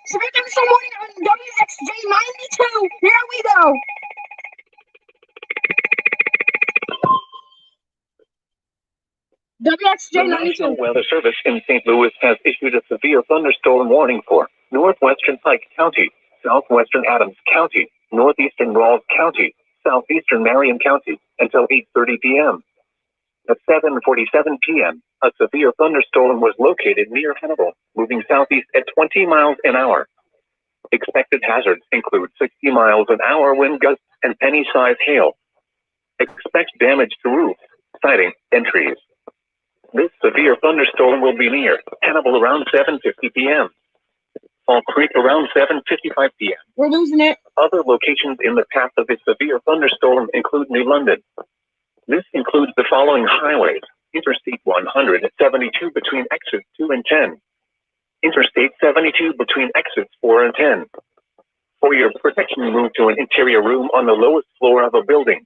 Severe thunderstorm warning on WXJ 92. Here we go. WXJ The 92. National Weather Service in St. Louis has issued a severe thunderstorm warning for northwestern Pike County, southwestern Adams County, northeastern Rawls County, southeastern Marion County until 8:30 p.m. At 7:47 p.m., a severe thunderstorm was located near Hannibal, moving southeast at 20 miles an hour. Expected hazards include 60 miles an hour wind gusts and penny-sized hail. Expect damage to roofs, siding, and trees. This severe thunderstorm will be near Hannibal around 7:50 p.m. Fall Creek around 7:55 p.m. We're losing it. Other locations in the path of this severe thunderstorm include New London. This includes the following highways: Interstate 172 between exits 2 and 10. Interstate 72 between exits 4 and 10. For your protection, move to an interior room on the lowest floor of a building.